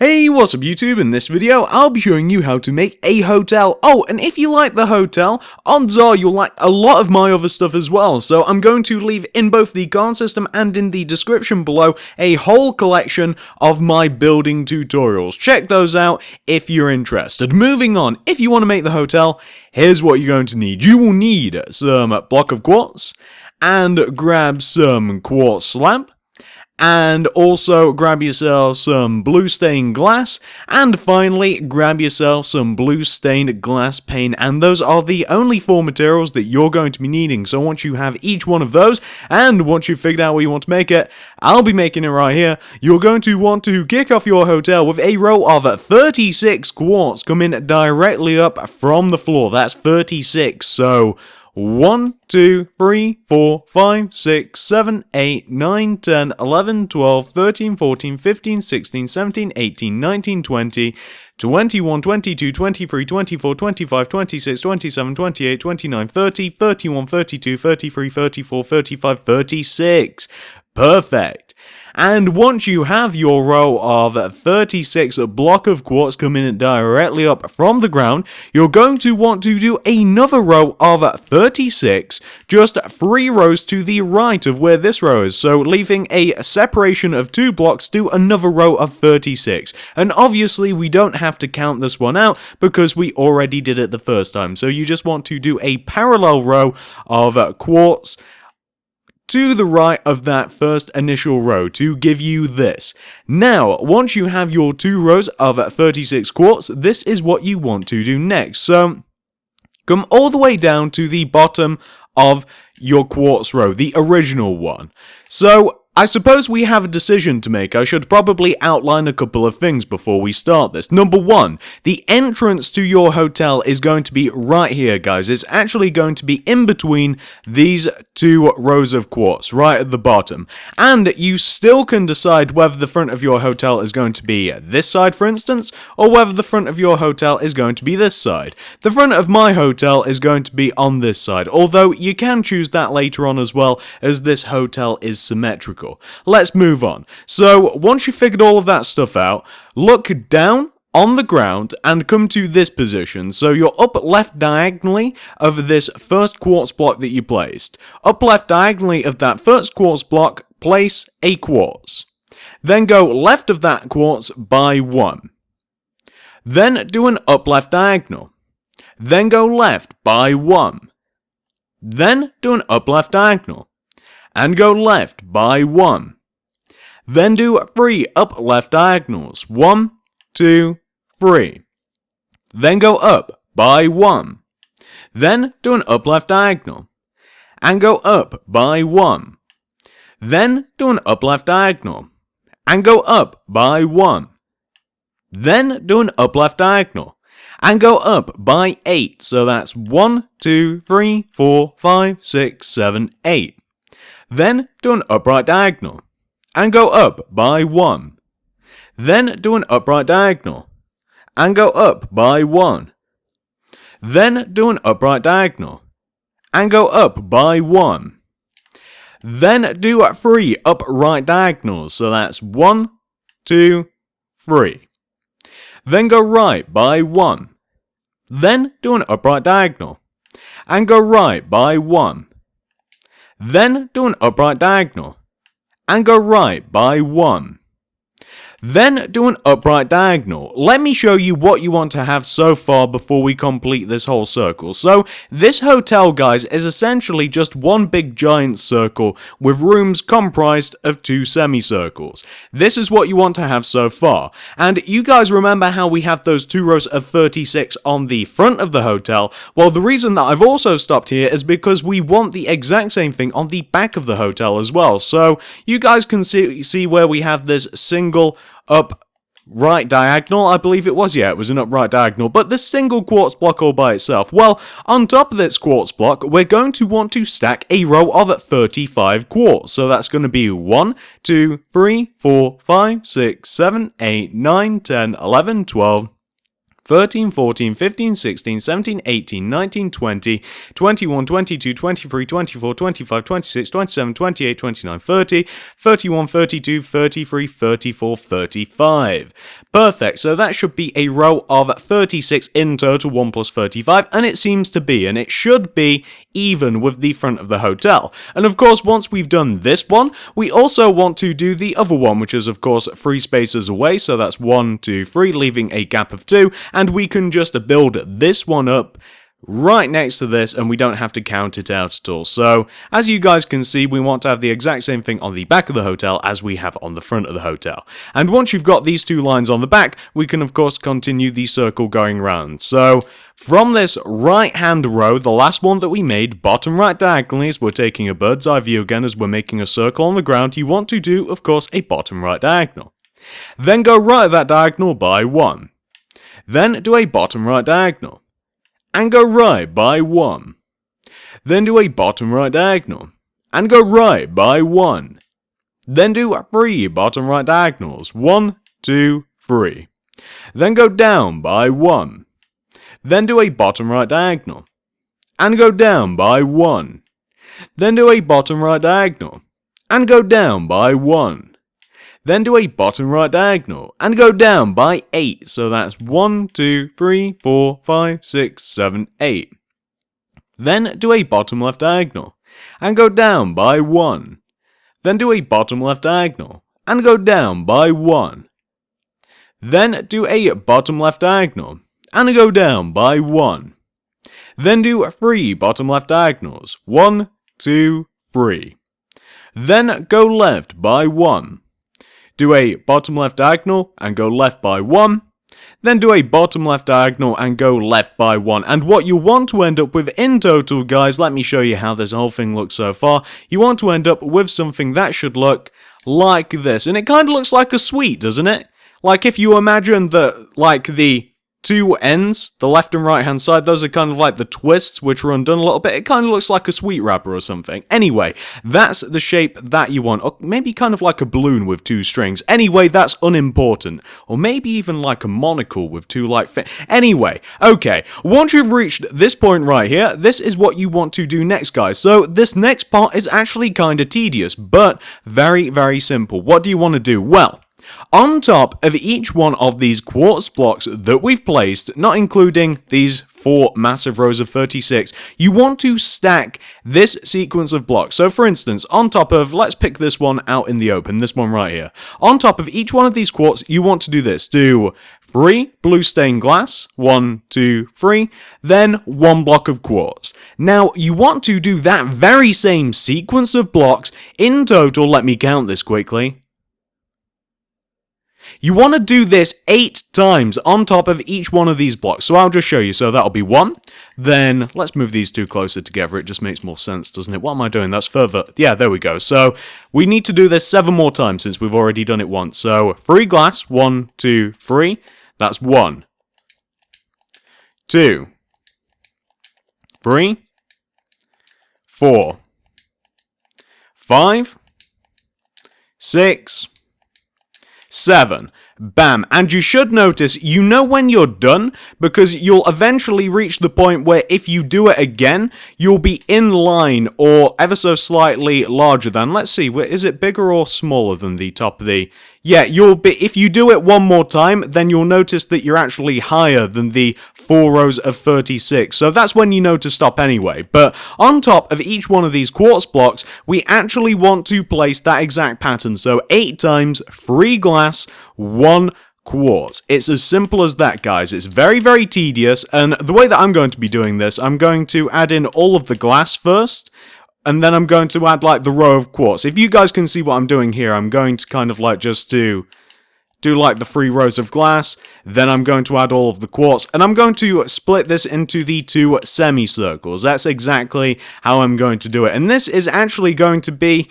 Hey, what's up YouTube? In this video, I'll be showing you how to make a hotel. Oh, and if you like the hotel, odds are you'll like a lot of my other stuff as well. So I'm going to leave in both the card system and in the description below a whole collection of my building tutorials. Check those out if you're interested. Moving on, if you want to make the hotel, here's what you're going to need. You will need some block of quartz and grab some quartz slab. And also grab yourself some blue stained glass, and finally grab yourself some blue stained glass paint, and those are the only four materials that you're going to be needing. So once you have each one of those, and once you've figured out where you want to make it, I'll be making it right here, you're going to want to kick off your hotel with a row of 36 quartz coming directly up from the floor. That's 36, so 1, 2, 3, 4, 5, 6, 7, 8, 9, 10, 11, 12, 13, 14, 15, 16, 17, 18, 19, 20, 21, 22, 23, 24, 25, 26, 27, 28, 29, 30, 31, 32, 33, 34, 35, 36. Perfect. And once you have your row of 36 block of quartz coming directly up from the ground, you're going to want to do another row of 36, just 3 rows to the right of where this row is, so leaving a separation of 2 blocks to another row of 36. And obviously we don't have to count this one out because we already did it the first time, so you just want to do a parallel row of quartz to the right of that first initial row to give you this. Now, once you have your 2 rows of 36 quartz, this is what you want to do next. So, come all the way down to the bottom of your quartz row, the original one. So, I suppose we have a decision to make. I should probably outline a couple of things before we start this. Number 1, the entrance to your hotel is going to be right here, guys. It's actually going to be in between these 2 rows of quartz, right at the bottom. And you still can decide whether the front of your hotel is going to be this side, for instance, or whether the front of your hotel is going to be this side. The front of my hotel is going to be on this side, although you can choose that later on as well, as this hotel is symmetrical. Let's move on. So, once you've figured all of that stuff out, look down on the ground and come to this position. So you're up left diagonally of this first quartz block that you placed. Up left diagonally of that first quartz block, place a quartz. Then go left of that quartz by 1. Then do an up left diagonal. Then go left by 1. Then do an up left diagonal. And go left by 1. Then do 3 up left diagonals. 1, 2, 3. Then go up by 1. Then do an up left diagonal. And go up by 1. Then do an up left diagonal. And go up by 1. Then do an up left diagonal. And go up by 8. So that's 1, 2, 3, 4, 5, 6, 7, 8. Then do an upright diagonal, and go up by 1. Then do an upright diagonal, and go up by 1. Then do an upright diagonal, and go up by 1. Then do 3 upright diagonals, so that's 1, 2, 3. Then go right by 1. Then do an upright diagonal, and go right by 1. Then do an upright diagonal, and go right by 1. Then do an upright diagonal. Let me show you what you want to have so far before we complete this whole circle. So, this hotel, guys, is essentially just one big giant circle with rooms comprised of 2 semicircles. This is what you want to have so far. And you guys remember how we have those 2 rows of 36 on the front of the hotel? Well, the reason that I've also stopped here is because we want the exact same thing on the back of the hotel as well. So, you guys can see where we have this single up right diagonal, I believe it was. Yeah, it was an upright diagonal, but this single quartz block all by itself. Well, on top of this quartz block, we're going to want to stack a row of 35 quartz. So that's going to be 1, 2, 3, 4, 5, 6, 7, 8, 9, 10, 11, 12, 13, 14, 15, 16, 17, 18, 19, 20, 21, 22, 23, 24, 25, 26, 27, 28, 29, 30, 31, 32, 33, 34, 35. Perfect, so that should be a row of 36 in total, 1 plus 35, and it seems to be, and it should be even with the front of the hotel. And of course, once we've done this one, we also want to do the other one, which is of course 3 spaces away, so that's 1, 2, 3, leaving a gap of 2, and we can just build this one up right next to this, and we don't have to count it out at all. So, as you guys can see, we want to have the exact same thing on the back of the hotel as we have on the front of the hotel. And once you've got these 2 lines on the back, we can of course continue the circle going round. So, from this right-hand row, the last one that we made, bottom right diagonally, as we're taking a bird's eye view again as we're making a circle on the ground, you want to do, of course, a bottom right diagonal. Then go right of that diagonal by 1. Then do a bottom right diagonal. And go right by 1. Then do a bottom right diagonal. And go right by 1. Then do 3 bottom right diagonals. 1, 2, 3. Then go down by 1. Then do a bottom right diagonal. And go down by 1. Then do a bottom right diagonal. And go down by 1. Then do a bottom right diagonal, and go down by 8, so that's 1, 2, 3, 4, 5, 6, 7, 8. Then do a bottom left diagonal, and go down by 1. Then do a bottom left diagonal, and go down by 1. Then do a bottom left diagonal, and go down by 1. Then do 3 bottom left diagonals, 1, 2, 3. Then go left by 1. Do a bottom left diagonal and go left by 1. Then do a bottom left diagonal and go left by 1. And what you want to end up with in total, guys, let me show you how this whole thing looks so far. You want to end up with something that should look like this. And it kind of looks like a suite, doesn't it? Like if you imagine that, like the 2 ends, the left and right hand side, those are kind of like the twists which are undone a little bit. It kind of looks like a sweet wrapper or something. Anyway, that's the shape that you want. Or maybe kind of like a balloon with 2 strings. Anyway, that's unimportant. Or maybe even like a monocle with 2 like Anyway, okay. Once you've reached this point right here, this is what you want to do next, guys. So this next part is actually kind of tedious, but very, very simple. What do you want to do? Well, on top of each one of these quartz blocks that we've placed, not including these 4 massive rows of 36, you want to stack this sequence of blocks. So for instance, on top of, let's pick this one out in the open, this one right here. On top of each one of these quartz, you want to do this. Do 3 blue stained glass, 1, 2, 3, then 1 block of quartz. Now, you want to do that very same sequence of blocks in total, let me count this quickly. You want to do this 8 times on top of each one of these blocks. So I'll just show you. So that'll be 1. Then let's move these 2 closer together. It just makes more sense, doesn't it? What am I doing? That's further. Yeah, there we go. So we need to do this 7 more times since we've already done it once. So 3 glass. 1, 2, 3. That's 1. 2. 3. 4. 5. 6. 7. Bam. And you should notice, you know when you're done, because you'll eventually reach the point where if you do it again, you'll be in line or ever so slightly larger than, let's see, is it bigger or smaller than the top of the... Yeah, you'll be, if you do it one more time, then you'll notice that you're actually higher than the 4 rows of 36. So that's when you know to stop anyway. But on top of each one of these quartz blocks, we actually want to place that exact pattern. So 8 times 3 glass, 1 quartz. It's as simple as that, guys. It's very, very tedious. And the way that I'm going to be doing this, I'm going to add in all of the glass first. And then I'm going to add, like, the row of quartz. If you guys can see what I'm doing here, I'm going to kind of, like, just do like, the 3 rows of glass. Then I'm going to add all of the quartz. And I'm going to split this into the 2 semicircles. That's exactly how I'm going to do it. And this is actually going to be...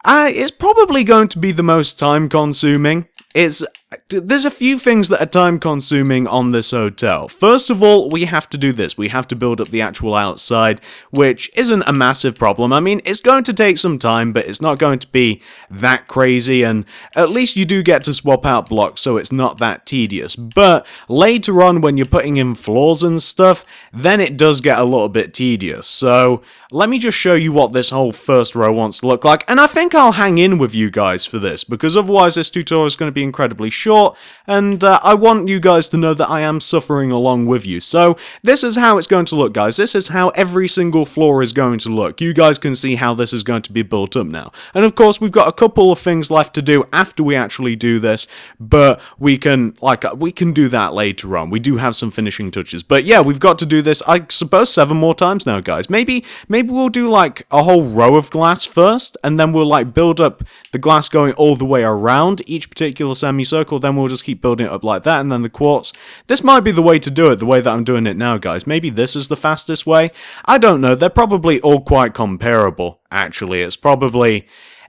it's probably going to be the most time-consuming. It's there's a few things that are time consuming on this hotel. First of all, we have to do this. We have to build up the actual outside, which isn't a massive problem. I mean, it's going to take some time, but it's not going to be that crazy, and at least you do get to swap out blocks, so it's not that tedious. But later on, when you're putting in floors and stuff, then it does get a little bit tedious. So let me just show you what this whole first row wants to look like, and I think I'll hang in with you guys for this, because otherwise this tutorial is going to be incredibly short, and I want you guys to know that I am suffering along with you. So this is how it's going to look, guys. This is how every single floor is going to look. You guys can see how this is going to be built up now. And of course, we've got a couple of things left to do after we actually do this, but we can do that later on. We do have some finishing touches. But yeah, we've got to do this, I suppose, 7 more times now, guys. Maybe we'll do like a whole row of glass first, and then we'll like build up the glass going all the way around each particular semicircle, then we'll just keep building it up like that, and then the quartz. This might be the way to do it, the way that I'm doing it now, guys. Maybe this is the fastest way? I don't know. They're probably all quite comparable, actually.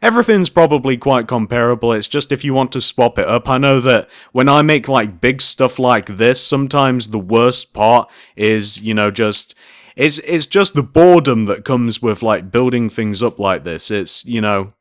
Everything's probably quite comparable. It's just if you want to swap it up. I know that when I make like big stuff like this, sometimes the worst part is, you know, it's just the boredom that comes with like building things up like this. It's, you know,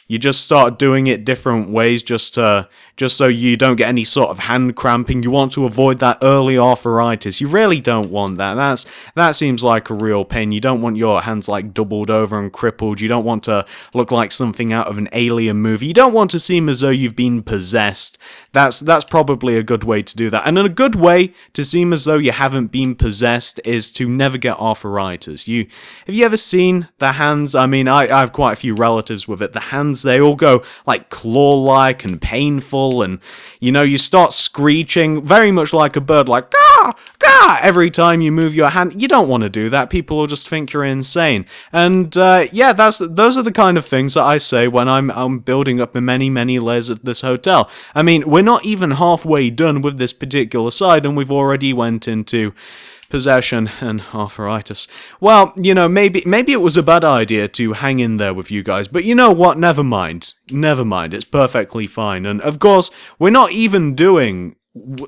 you just start doing it different ways just so you don't get any sort of hand cramping. You want to avoid that early arthritis. You really don't want that. That seems like a real pain. You don't want your hands like doubled over and crippled. You don't want to look like something out of an alien movie. You don't want to seem as though you've been possessed. That's probably a good way to do that. And a good way to seem as though you haven't been possessed is to never get arthritis. Have you ever seen the hands? I mean, I have quite a few relatives with it. The hands, they all go like claw-like and painful, and you know, you start screeching very much like a bird, like "Gah! Gah!" every time you move your hand. You don't want to do that. People will just think you're insane. And yeah, those are the kind of things that I say when I'm building up the many layers of this hotel. I mean, we're not even halfway done with this particular side, and we've already went into possession and arthritis. Well, you know, maybe it was a bad idea to hang in there with you guys, but you know what? Never mind. It's perfectly fine. And of course, we're not even doing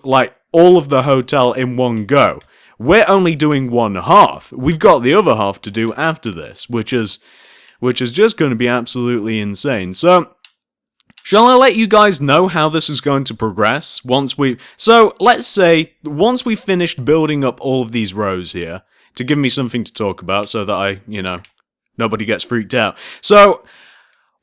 like all of the hotel in one go. We're only doing one half. We've got the other half to do after this, which is just going to be absolutely insane. So shall I let you guys know how this is going to progress so let's say once we've finished building up all of these rows here, to give me something to talk about so that nobody gets freaked out. So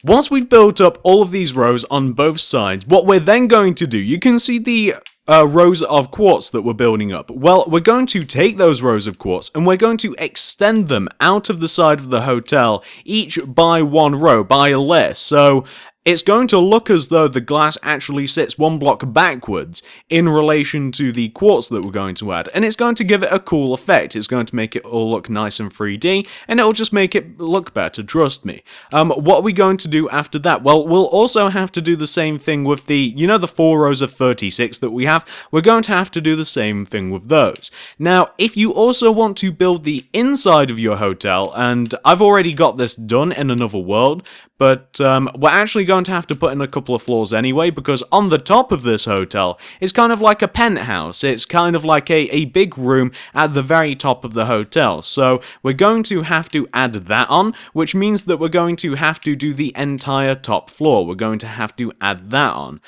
once we've built up all of these rows on both sides, what we're then going to do, you can see the rows of quartz that we're building up. Well, we're going to take those rows of quartz and we're going to extend them out of the side of the hotel, each by one row, by a layer. So it's going to look as though the glass actually sits one block backwards in relation to the quartz that we're going to add. And it's going to give it a cool effect. It's going to make it all look nice and 3D, and it'll just make it look better, trust me. What are we going to do after that? Well, we'll also have to do the same thing with the 4 rows of 36 that we have. We're going to have to do the same thing with those. Now, if you also want to build the inside of your hotel, and I've already got this done in another world, but we're actually going to have to put in a couple of floors anyway, because on the top of this hotel is kind of like a penthouse. It's kind of like a big room at the very top of the hotel. So we're going to have to add that on, which means that we're going to have to do the entire top floor. We're going to have to add that on.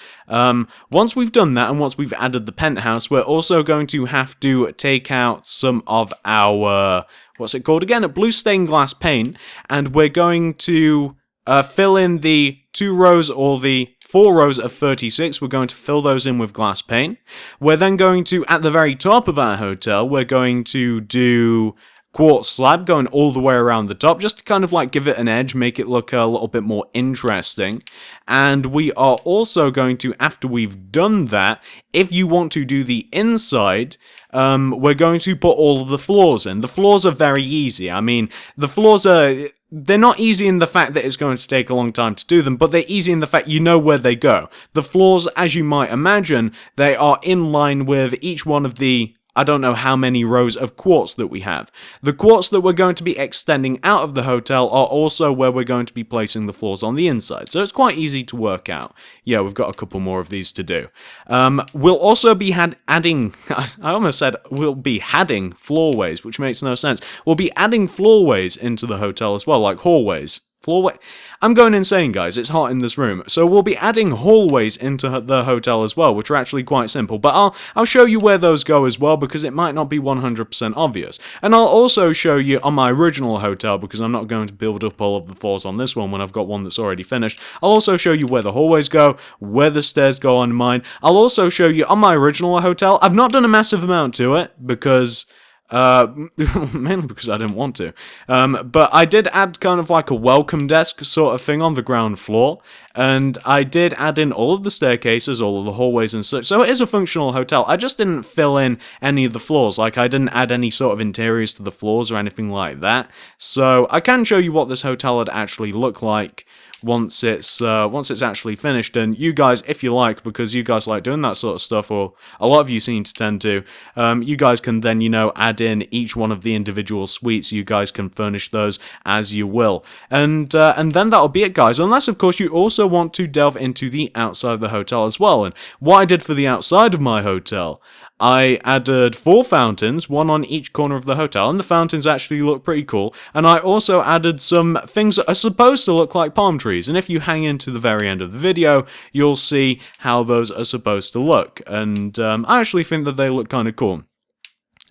Once we've done that, and once we've added the penthouse, we're also going to have to take out some of our, what's it called again? A blue stained glass paint, and we're going to fill in the 2 rows or the 4 rows of 36. We're going to fill those in with glass paint. We're then going to, at the very top of our hotel, we're going to do quartz slab going all the way around the top, just to kind of like give it an edge, make it look a little bit more interesting. And we are also going to, after we've done that, if you want to do the inside, we're going to put all of the floors in. The floors are very easy. I mean, the floors they're not easy in the fact that it's going to take a long time to do them, but they're easy in the fact you know where they go. The floors, as you might imagine, they are in line with each one of the I don't know how many rows of quartz that we have. The quartz that we're going to be extending out of the hotel are also where we're going to be placing the floors on the inside, so it's quite easy to work out. Yeah, we've got a couple more of these to do. We'll also be adding, I almost said we'll be adding floorways, which makes no sense. We'll be adding floorways into the hotel as well, like hallways. I'm going insane, guys. It's hot in this room. So we'll be adding hallways into the hotel as well, which are actually quite simple. But I'll show you where those go as well, because it might not be 100% obvious. And I'll also show you on my original hotel, because I'm not going to build up all of the floors on this one when I've got one that's already finished. I'll also show you where the hallways go, where the stairs go on mine. I'll also show you on my original hotel. I've not done a massive amount to it, because... mainly because I didn't want to. But I did add kind of like a welcome desk sort of thing on the ground floor, and I did add in all of the staircases, all of the hallways and such, so it is a functional hotel. I just didn't fill in any of the floors, like I didn't add any sort of interiors to the floors or anything like that, so I can show you what this hotel would actually look like once it's actually finished. And you guys, if you like, because you guys like doing that sort of stuff, or a lot of you seem to tend to, you guys can then, you know, add in each one of the individual suites. You guys can furnish those as you will, and then that'll be it, guys, unless of course you also want to delve into the outside of the hotel as well. And what I did for the outside of my hotel, I added 4 fountains, one on each corner of the hotel, and the fountains actually look pretty cool. And I also added some things that are supposed to look like palm trees, and if you hang in to the very end of the video, you'll see how those are supposed to look. And I actually think that they look kind of cool.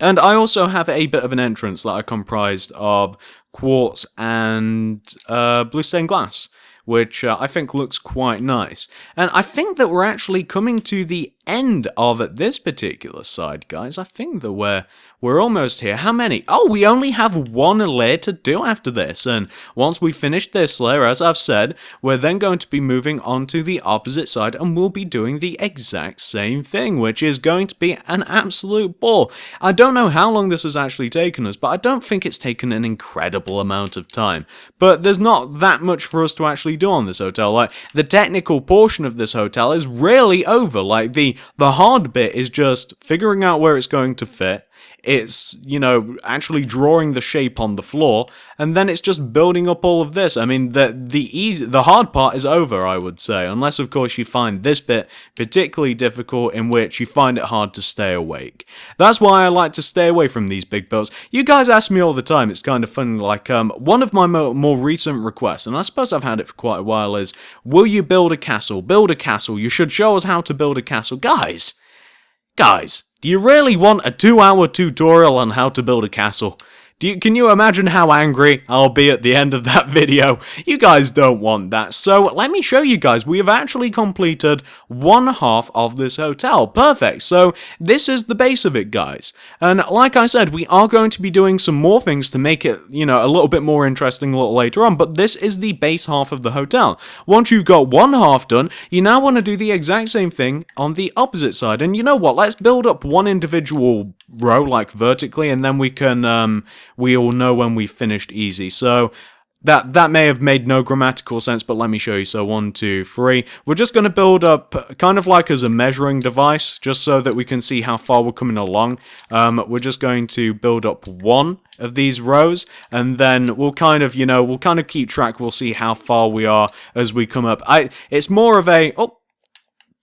And I also have a bit of an entrance that are comprised of quartz and blue stained glass, which I think looks quite nice. And I think that we're actually coming to the end of this particular side, guys. I think that we're almost here. How many? Oh, we only have one layer to do after this, and once we finish this layer, as I've said, we're then going to be moving on to the opposite side, and we'll be doing the exact same thing, which is going to be an absolute ball. I don't know how long this has actually taken us, but I don't think it's taken an incredible amount of time. But there's not that much for us to actually do on this hotel. Like, the technical portion of this hotel is really over. Like, the hard bit is just figuring out where it's going to fit. It's, you know, actually drawing the shape on the floor, and then it's just building up all of this. I mean, the hard part is over, I would say, unless of course you find this bit particularly difficult, in which you find it hard to stay awake. That's why I like to stay away from these big builds. You guys ask me all the time, it's kind of funny, like, one of my more recent requests, and I suppose I've had it for quite a while, is, will you build a castle? Build a castle. You should show us how to build a castle. Guys, do you really want a 2-hour tutorial on how to build a castle? Can you imagine how angry I'll be at the end of that video? You guys don't want that. So let me show you guys. We have actually completed one half of this hotel. Perfect. So this is the base of it, guys. And like I said, we are going to be doing some more things to make it, you know, a little bit more interesting a little later on. But this is the base half of the hotel. Once you've got one half done, you now want to do the exact same thing on the opposite side. And you know what? Let's build up one individual row, like vertically, and then we can we all know when we've finished easy. So that may have made no grammatical sense, but let me show you. So 1, 2, 3. We're just going to build up kind of like as a measuring device, just so that we can see how far we're coming along. We're just going to build up one of these rows, and then we'll kind of, you know, we'll kind of keep track. We'll see how far we are as we come up. It's more of a... Oh,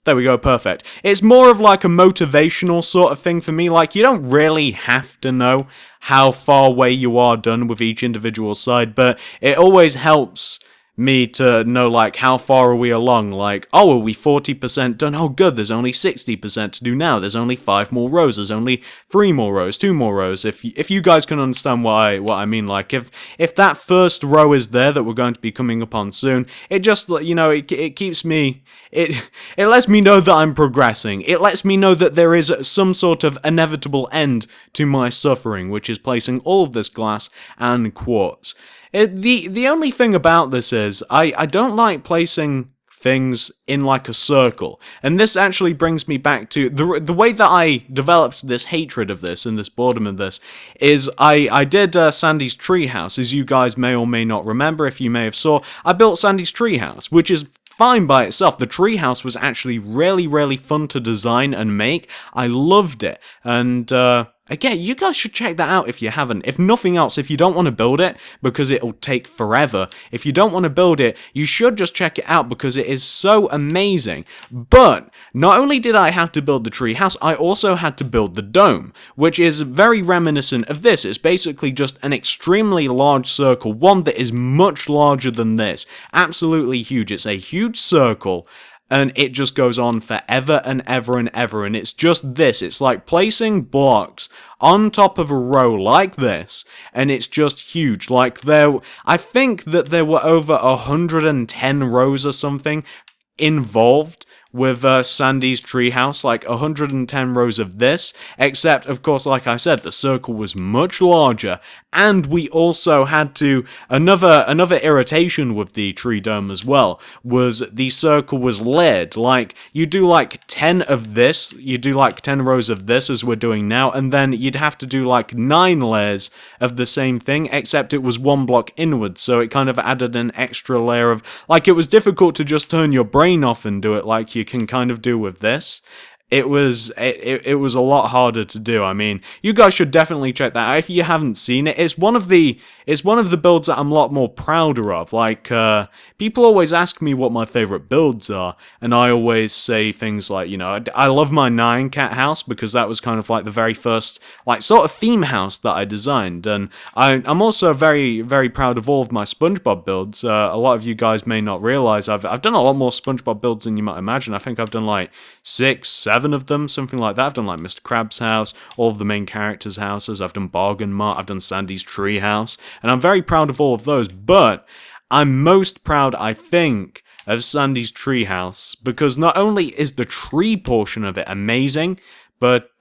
there we go, perfect. It's more of like a motivational sort of thing for me. Like, you don't really have to know how far away you are done with each individual side, but it always helps me to know, like, how far are we along. Like, oh, are we 40% done? Oh, good, there's only 60% to do now. There's only 5 more rows. There's only 3 more rows, 2 more rows. If you guys can understand what I mean, like, if that first row is there that we're going to be coming upon soon, it just, you know, it keeps me, it lets me know that I'm progressing. It lets me know that there is some sort of inevitable end to my suffering, which is placing all of this glass and quartz. The only thing about this is, I don't like placing things in like a circle, and this actually brings me back to the way that I developed this hatred of this and this boredom of this is I did Sandy's treehouse, as you guys may or may not remember. If you may have saw, I built Sandy's treehouse, which is fine by itself. The treehouse was actually really, really fun to design and make. I loved it. And, again, you guys should check that out if you haven't. If nothing else, if you don't want to build it, because it'll take forever, if you don't want to build it, you should just check it out because it is so amazing. But not only did I have to build the treehouse, I also had to build the dome, which is very reminiscent of this. It's basically just an extremely large circle, one that is much larger than this. Absolutely huge. It's a huge circle. And it just goes on forever and ever and ever, and it's just this. It's like placing blocks on top of a row like this, and it's just huge. Like I think that there were over 110 rows or something involved with Sandy's treehouse, like 110 rows of this, except, of course, like I said, the circle was much larger, and we also had to, another irritation with the tree dome as well, was the circle was layered. Like, you do like 10 of this, you do like 10 rows of this, as we're doing now, and then you'd have to do like 9 layers of the same thing, except it was 1 block inwards, so it kind of added an extra layer of, like, it was difficult to just turn your brain off and do it like you can kind of do with this. It was a lot harder to do. I mean, you guys should definitely check that out if you haven't seen it. It's one of the builds that I'm a lot more prouder of. Like, people always ask me what my favorite builds are, and I always say things like, you know, I love my 9-cat house because that was kind of like the very first, like, sort of theme house that I designed, and I'm also very, very proud of all of my SpongeBob builds. A lot of you guys may not realize I've done a lot more SpongeBob builds than you might imagine. I think I've done like 6, 7 of them, something like that. I've done like Mr. Krabs' house, all of the main characters' houses. I've done Bargain Mart, I've done Sandy's tree house, and I'm very proud of all of those, but I'm most proud, I think, of Sandy's tree house, because not only is the tree portion of it amazing, but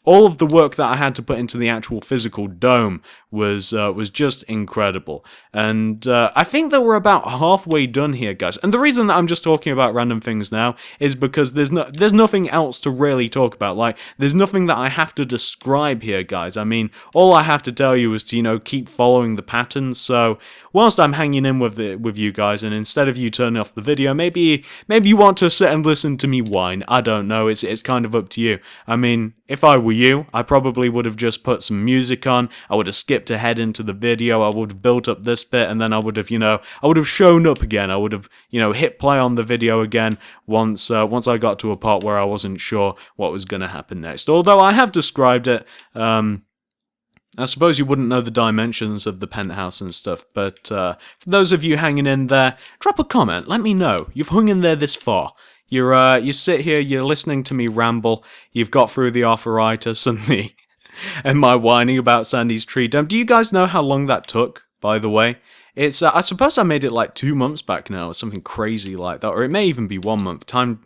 all of the work that I had to put into the actual physical dome was just incredible. And I think that we're about halfway done here, guys. And the reason that I'm just talking about random things now is because there's nothing else to really talk about. Like, there's nothing that I have to describe here, guys. I mean, all I have to tell you is to, you know, keep following the patterns. So whilst I'm hanging in with you guys, and instead of you turning off the video, maybe you want to sit and listen to me whine. I don't know. It's kind of up to you. I mean, if I were you, I probably would have just put some music on. I would have skipped ahead into the video. I would have built up this bit, and then I would have, you know, I would have shown up again. I would have, you know, hit play on the video again once I got to a part where I wasn't sure what was going to happen next. Although I have described it. I suppose you wouldn't know the dimensions of the penthouse and stuff, but for those of you hanging in there, drop a comment. Let me know. You've hung in there this far. You sit here, you're listening to me ramble, you've got through the arthritis and my whining about Sandy's tree dome. Do you guys know how long that took, by the way? It's, I suppose I made it like 2 months back now, or something crazy like that, or it may even be 1 month. Time's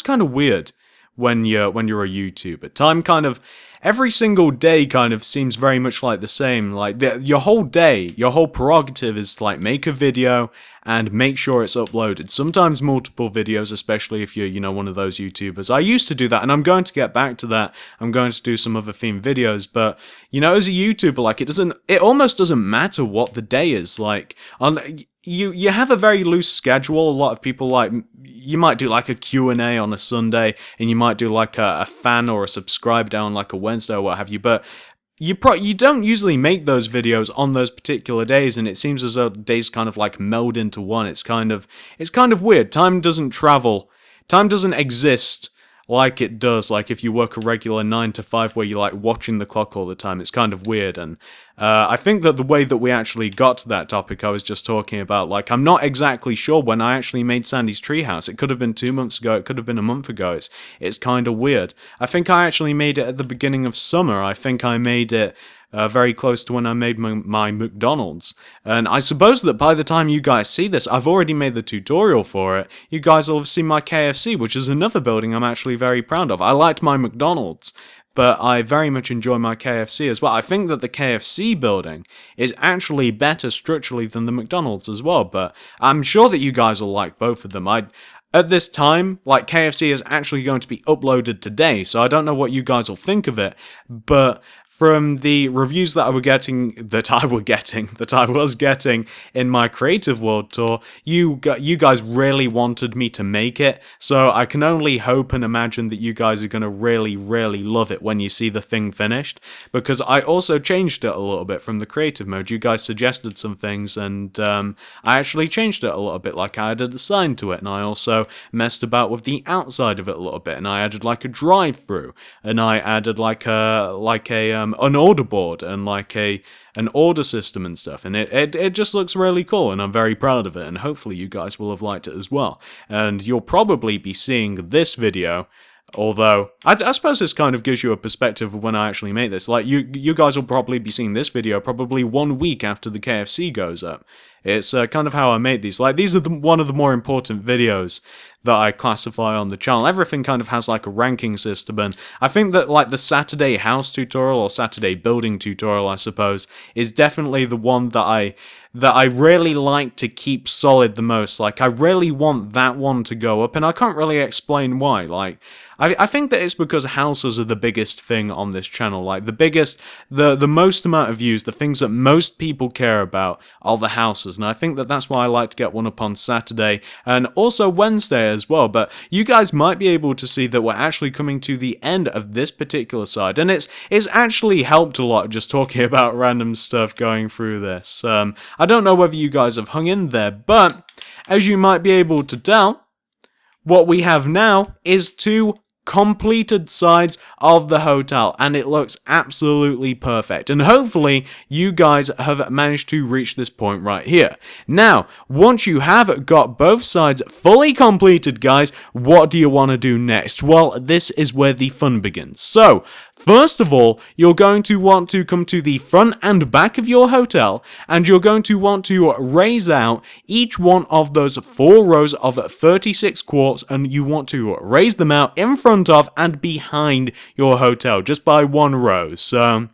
kind of weird when you're a YouTuber. Time kind of, every single day kind of seems very much like the same. Like, your whole day, your whole prerogative is to, like, make a video and make sure it's uploaded. Sometimes multiple videos, especially if you're, you know, one of those YouTubers. I used to do that, and I'm going to get back to that. I'm going to do some other themed videos, but, you know, as a YouTuber, like, it almost doesn't matter what the day is. Like, you have a very loose schedule. A lot of people, like, you might do like a Q&A on a Sunday, and you might do like a fan or a subscribe down like a Wednesday or what have you, but you don't usually make those videos on those particular days, and it seems as though days kind of like meld into one. It's kind of weird. Time doesn't travel. Time doesn't exist like it does, like if you work a regular 9 to 5 where you're like watching the clock all the time. It's kind of weird, and I think that the way that we actually got to that topic I was just talking about, like, I'm not exactly sure when I actually made Sandy's treehouse. It could have been 2 months ago, it could have been a month ago. It's kind of weird. I think I actually made it at the beginning of summer. I think I made it very close to when I made my McDonald's. And I suppose that by the time you guys see this, I've already made the tutorial for it. You guys will have seen my KFC, which is another building I'm actually very proud of. I liked my McDonald's, but I very much enjoy my KFC as well. I think that the KFC building is actually better structurally than the McDonald's as well, but I'm sure that you guys will like both of them. At this time, like, KFC is actually going to be uploaded today, so I don't know what you guys will think of it, but from the reviews that I was getting in my Creative World tour, you guys really wanted me to make it, so I can only hope and imagine that you guys are going to really, really love it when you see the thing finished, because I also changed it a little bit from the creative mode. You guys suggested some things, and I actually changed it a little bit. Like, I added a sign to it, and I also messed about with the outside of it a little bit, and I added like a drive-through, and I added like an order board and like an order system and stuff, and it just looks really cool, and I'm very proud of it, and hopefully you guys will have liked it as well. And you'll probably be seeing this video, although I suppose this kind of gives you a perspective of when I actually make this. Like, you guys will probably be seeing this video probably 1 week after the KFC goes up. It's kind of how I make these. Like, these are one of the more important videos that I classify on the channel. Everything kind of has like a ranking system, and I think that like the Saturday house tutorial, or Saturday building tutorial, I suppose, is definitely the one that I really like to keep solid the most. Like, I really want that one to go up, and I can't really explain why. Like, I think that it's because houses are the biggest thing on this channel. Like, the most amount of views, the things that most people care about are the houses, and I think that that's why I like to get one up on Saturday, and also Wednesday as well. But you guys might be able to see that we're actually coming to the end of this particular side, and it's actually helped a lot just talking about random stuff going through this. I don't know whether you guys have hung in there, but as you might be able to tell, what we have now is 2 completed sides of the hotel, and it looks absolutely perfect, and hopefully you guys have managed to reach this point right here. Now, once you have got both sides fully completed, guys, what do you want to do next? Well, this is where the fun begins. So, first of all, you're going to want to come to the front and back of your hotel, and you're going to want to raise out each one of those 4 rows of 36 quartz, and you want to raise them out in front of and behind your hotel, just by 1 row. So,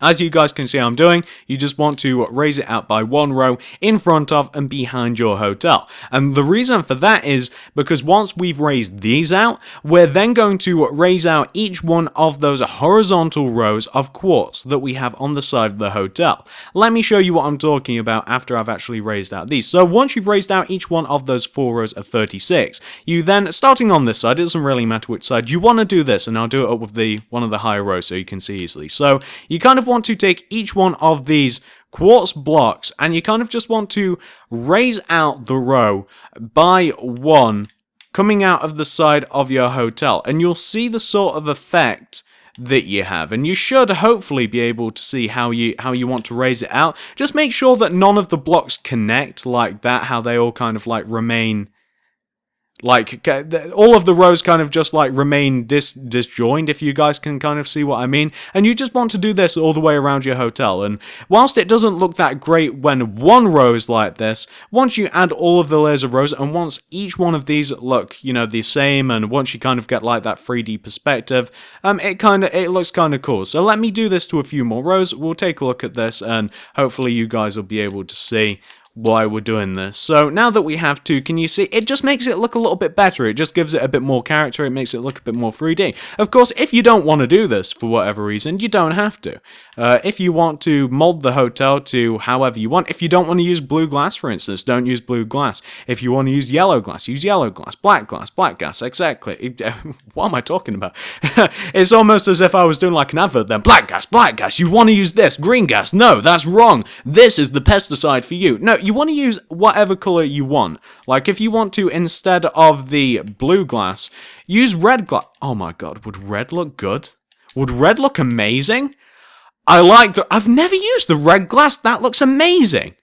as you guys can see I'm doing, you just want to raise it out by 1 row in front of and behind your hotel. And the reason for that is because once we've raised these out, we're then going to raise out each one of those horizontal rows of quartz that we have on the side of the hotel. Let me show you what I'm talking about after I've actually raised out these. So once you've raised out each one of those 4 rows of 36, you then, starting on this side, it doesn't really matter which side, you want to do this, and I'll do it up with one of the higher rows so you can see easily. So you kind of want to take each one of these quartz blocks, and you kind of just want to raise out the row by 1 coming out of the side of your hotel, and you'll see the sort of effect that you have, and you should hopefully be able to see how you want to raise it out. Just make sure that none of the blocks connect like that, how they all kind of like remain, like, all of the rows kind of just like remain disjoined, if you guys can kind of see what I mean. And you just want to do this all the way around your hotel. And whilst it doesn't look that great when 1 row is like this, once you add all of the layers of rows, and once each one of these look, you know, the same, and once you kind of get like that 3D perspective, it looks kind of cool. So let me do this to a few more rows. We'll take a look at this, and hopefully you guys will be able to see why we're doing this. So now that we have 2, can you see, it just makes it look a little bit better. It just gives it a bit more character. It makes it look a bit more 3D. Of course, if you don't want to do this for whatever reason, you don't have to. If you want to mold the hotel to however you want, if you don't want to use blue glass, for instance, don't use blue glass. If you want to use yellow glass, use yellow glass, black glass, exactly. What am I talking about? It's almost as if I was doing like an advert then. Black gas, you want to use this. Green gas, no, that's wrong. This is the pesticide for you. No, you want to use whatever color you want. Like, if you want to, instead of the blue glass, use red glass. Oh my god, would red look good? Would red look amazing? I've never used the red glass. That looks amazing.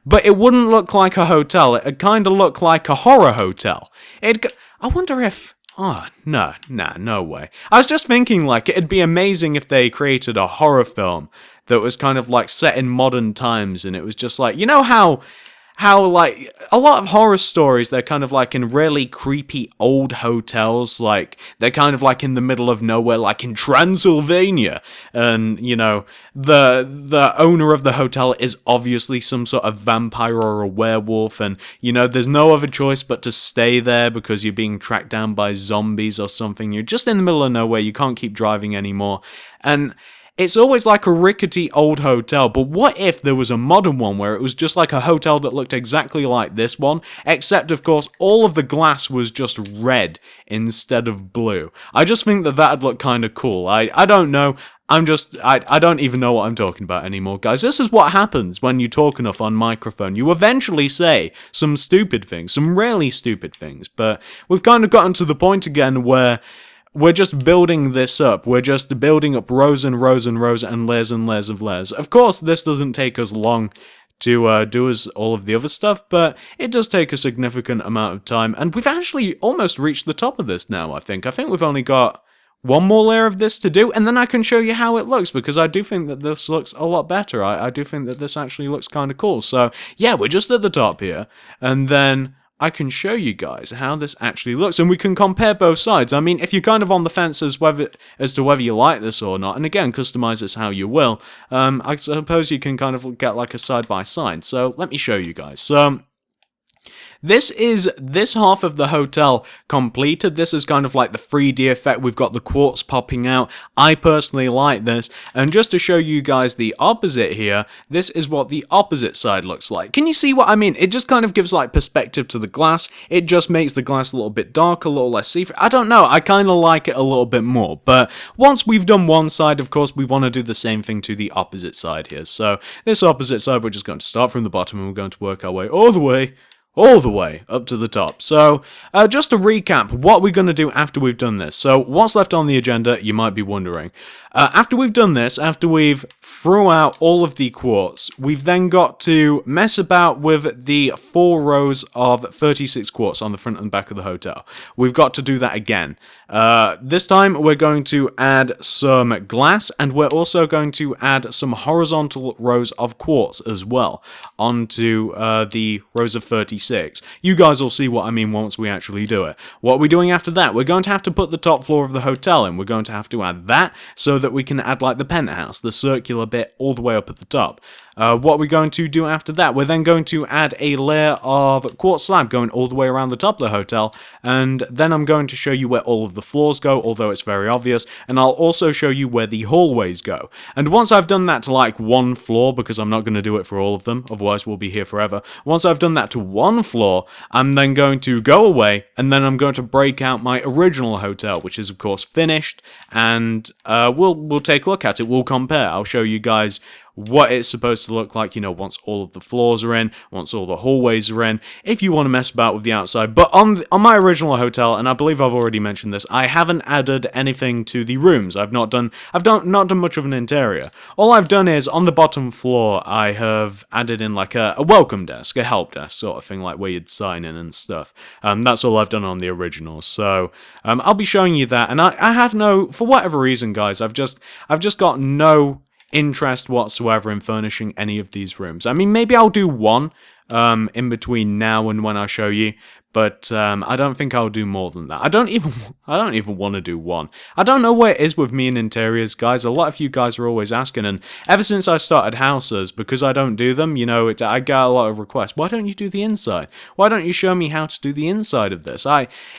But it wouldn't look like a hotel. It'd kind of look like a horror hotel. I wonder if... Oh, no way. I was just thinking, like, it'd be amazing if they created a horror film that was kind of, like, set in modern times, and it was just like, you know how like, a lot of horror stories, they're kind of, like, in really creepy old hotels, like, they're kind of, like, in the middle of nowhere, like, in Transylvania, and, you know, the owner of the hotel is obviously some sort of vampire or a werewolf, and, you know, there's no other choice but to stay there because you're being tracked down by zombies or something. You're just in the middle of nowhere, you can't keep driving anymore, and it's always like a rickety old hotel, but what if there was a modern one where it was just like a hotel that looked exactly like this one, except of course all of the glass was just red instead of blue. I just think that that'd look kind of cool. I don't know. I don't even know what I'm talking about anymore, guys. This is what happens when you talk enough on microphone. You eventually say some stupid things, some really stupid things, but we've kind of gotten to the point again where we're just building this up. We're just building up rows and rows and rows and layers of layers. Of course, this doesn't take us long to do as all of the other stuff, but it does take a significant amount of time, and we've actually almost reached the top of this now, I think. I think we've only got one more layer of this to do, and then I can show you how it looks, because I do think that this looks a lot better. I do think that this actually looks kind of cool. So, yeah, we're just at the top here, and then I can show you guys how this actually looks, and we can compare both sides. I mean, if you're kind of on the fence as to whether you like this or not, and again, customize this how you will, I suppose you can kind of get like a side-by-side. So, let me show you guys. So, this is this half of the hotel completed. This is kind of like the 3D effect. We've got the quartz popping out. I personally like this. And just to show you guys the opposite here, this is what the opposite side looks like. Can you see what I mean? It just kind of gives like perspective to the glass. It just makes the glass a little bit darker, a little less see-through. I don't know. I kind of like it a little bit more. But once we've done one side, of course, we want to do the same thing to the opposite side here. So this opposite side, we're just going to start from the bottom and we're going to work our way all the way up to the top. So, just to recap, what we're going to do after we've done this. So, what's left on the agenda, you might be wondering. After we've done this, after we've threw out all of the quartz, we've then got to mess about with the 4 rows of 36 quartz on the front and back of the hotel. We've got to do that again. This time, we're going to add some glass, and we're also going to add some horizontal rows of quartz as well onto the rows of 36. You guys will see what I mean once we actually do it. What are we doing after that? We're going to have to put the top floor of the hotel in. We're going to have to add that so that we can add like the penthouse, the circular bit all the way up at the top. What we're going to do after that, we're then going to add a layer of quartz slab going all the way around the top of the hotel, and then I'm going to show you where all of the floors go, although it's very obvious, and I'll also show you where the hallways go. And once I've done that to like one floor, because I'm not going to do it for all of them, otherwise we'll be here forever, once I've done that to one floor, I'm then going to go away, and then I'm going to break out my original hotel, which is of course finished, and we'll take a look at it, we'll compare, I'll show you guys what it's supposed to look like, you know, once all of the floors are in, once all the hallways are in, if you want to mess about with the outside. But on my original hotel, and I believe I've already mentioned this, I haven't added anything to the rooms. I've not done much of an interior. All I've done is, on the bottom floor, I have added in like a welcome desk, a help desk sort of thing, like where you'd sign in and stuff. That's all I've done on the original. So, I'll be showing you that, and I have no, for whatever reason, guys, I've just got no interest whatsoever in furnishing any of these rooms. I mean, maybe I'll do one in between now and when I show you, but I don't think I'll do more than that. I don't even want to do one. I don't know where it is with me and interiors, guys. A lot of you guys are always asking, and ever since I started houses, because I don't do them, you know, I get a lot of requests. Why don't you do the inside? Why don't you show me how to do the inside of this?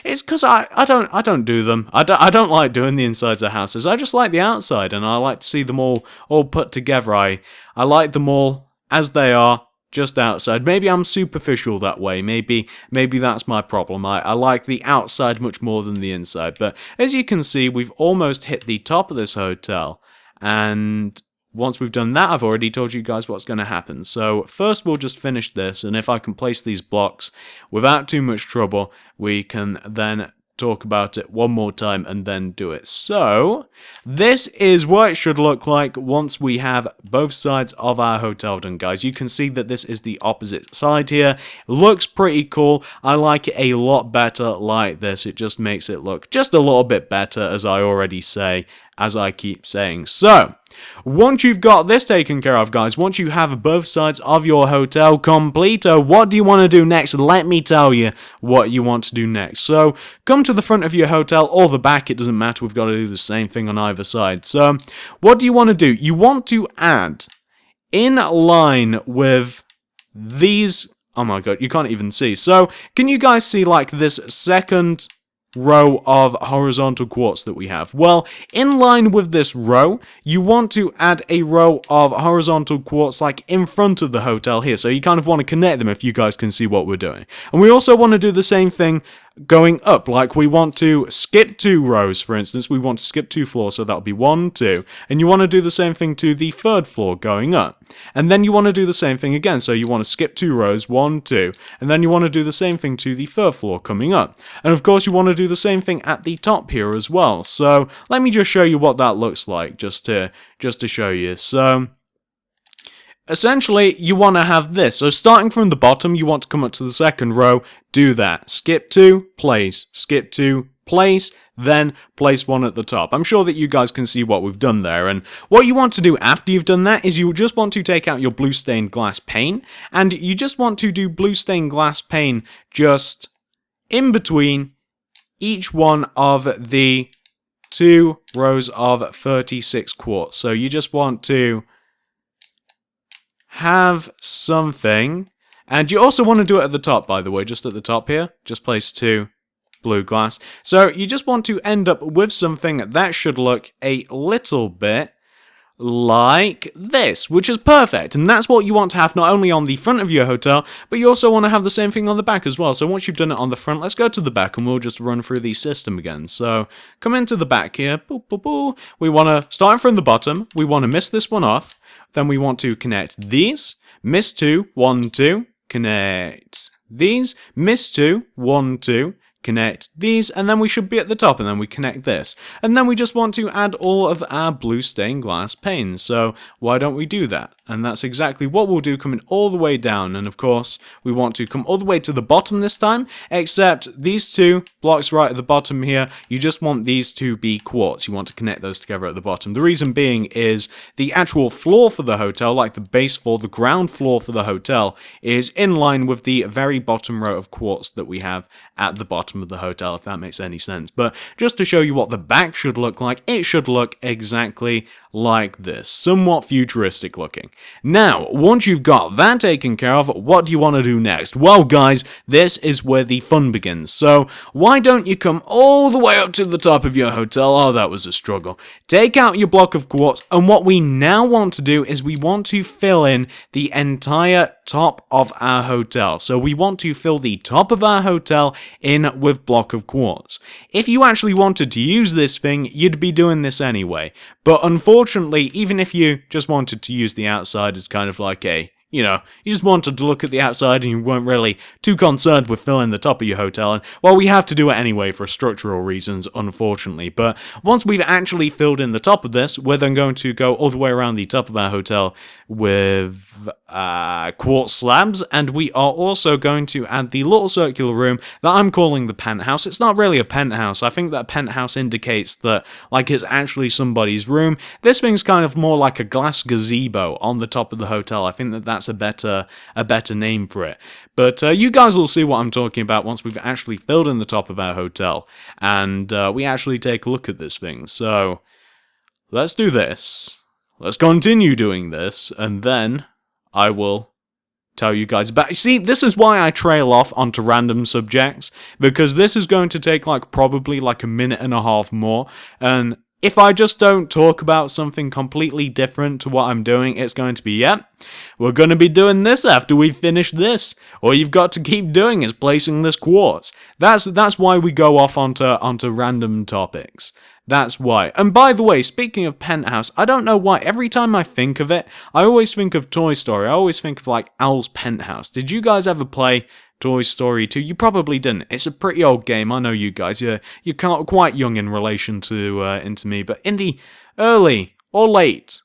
It's because I don't do them. I don't like doing the insides of houses. I just like the outside, and I like to see them all put together. I like them all as they are, just outside. Maybe I'm superficial that way. Maybe that's my problem. I like the outside much more than the inside. But as you can see, we've almost hit the top of this hotel. And once we've done that, I've already told you guys what's going to happen. So first we'll just finish this. And if I can place these blocks without too much trouble, we can then talk about it one more time and then do it. So this is what it should look like once we have both sides of our hotel done, guys. You can see that this is the opposite side here. Looks pretty cool. I like it a lot better like this. It just makes it look just a little bit better, as I already say, as I keep saying. So once you've got this taken care of, guys, once you have both sides of your hotel complete, what do you want to do next? Let me tell you what you want to do next. So come to the front of your hotel or the back, it doesn't matter, we've got to do the same thing on either side. So what do you want to do? You want to add, in line with these, oh my god, you can't even see. So can you guys see like this second row of horizontal quartz that we have? Well, in line with this row, you want to add a row of horizontal quartz like in front of the hotel here. So you kind of want to connect them, if you guys can see what we're doing. And we also want to do the same thing going up, like we want to skip 2 rows, for instance. We want to skip 2 floors, so that'll be 1, 2. And you want to do the same thing to the 3rd floor going up. And then you want to do the same thing again, so you want to skip 2 rows, 1, 2. And then you want to do the same thing to the 3rd floor coming up. And of course you want to do the same thing at the top here as well. So let me just show you what that looks like, just to show you. So essentially, you want to have this. So starting from the bottom, you want to come up to the 2nd row, do that. Skip 2, place. Skip 2, place. Then place 1 at the top. I'm sure that you guys can see what we've done there. And what you want to do after you've done that is you just want to take out your blue stained glass pane. And you just want to do blue stained glass pane just in between each one of the 2 rows of 36 quartz. So you just want to have something, and you also want to do it at the top, by the way, just at the top here, just place 2 blue glass. So you just want to end up with something that should look a little bit like this, which is perfect, and that's what you want to have not only on the front of your hotel, but you also want to have the same thing on the back as well. So once you've done it on the front, let's go to the back and we'll just run through the system again. So come into the back here, boop, boop, boop. We want to start from the bottom, we want to miss this one off, then we want to connect these, miss 2, 1, 2, connect these, miss 2, 1, 2, connect these, and then we should be at the top, and then we connect this. And then we just want to add all of our blue stained glass panes, so why don't we do that? And that's exactly what we'll do, coming all the way down. And of course, we want to come all the way to the bottom this time, except these 2 blocks right at the bottom here, you just want these to be quartz. You want to connect those together at the bottom. The reason being is the actual floor for the hotel, like the base floor, the ground floor for the hotel, is in line with the very bottom row of quartz that we have at the bottom of the hotel, if that makes any sense. But just to show you what the back should look like, it should look exactly like this, somewhat futuristic looking. Now, once you've got that taken care of, what do you want to do next? Well, guys, this is where the fun begins. So, why don't you come all the way up to the top of your hotel? Oh, that was a struggle. Take out your block of quartz, and what we now want to do is we want to fill in the entire top of our hotel. So we want to fill the top of our hotel in with block of quartz. If you actually wanted to use this thing, you'd be doing this anyway. But unfortunately, even if you just wanted to use the outside as kind of like a, you know, you just wanted to look at the outside and you weren't really too concerned with filling the top of your hotel, and well, we have to do it anyway for structural reasons, unfortunately. But once we've actually filled in the top of this, we're then going to go all the way around the top of our hotel with quartz slabs, and we are also going to add the little circular room that I'm calling the penthouse. It's not really a penthouse. I think that penthouse indicates that like it's actually somebody's room. This thing's kind of more like a glass gazebo on the top of the hotel. I think that that's a better name for it. But you guys will see what I'm talking about once we've actually filled in the top of our hotel and we actually take a look at this thing. So let's do this. Let's continue doing this, and then I will tell you guys about. See, this is why I trail off onto random subjects, because this is going to take like probably like a minute and a half more, and if I just don't talk about something completely different to what I'm doing, it's going to be, yep, we're going to be doing this after we finish this. All you've got to keep doing is placing this quartz. That's why we go off onto random topics. That's why. And by the way, speaking of Penthouse, I don't know why, every time I think of it, I always think of Toy Story. I always think of, like, Owl's Penthouse. Did you guys ever play Toy Story 2? You probably didn't. It's a pretty old game, I know you guys. You're quite young in relation to into me, but in the early or late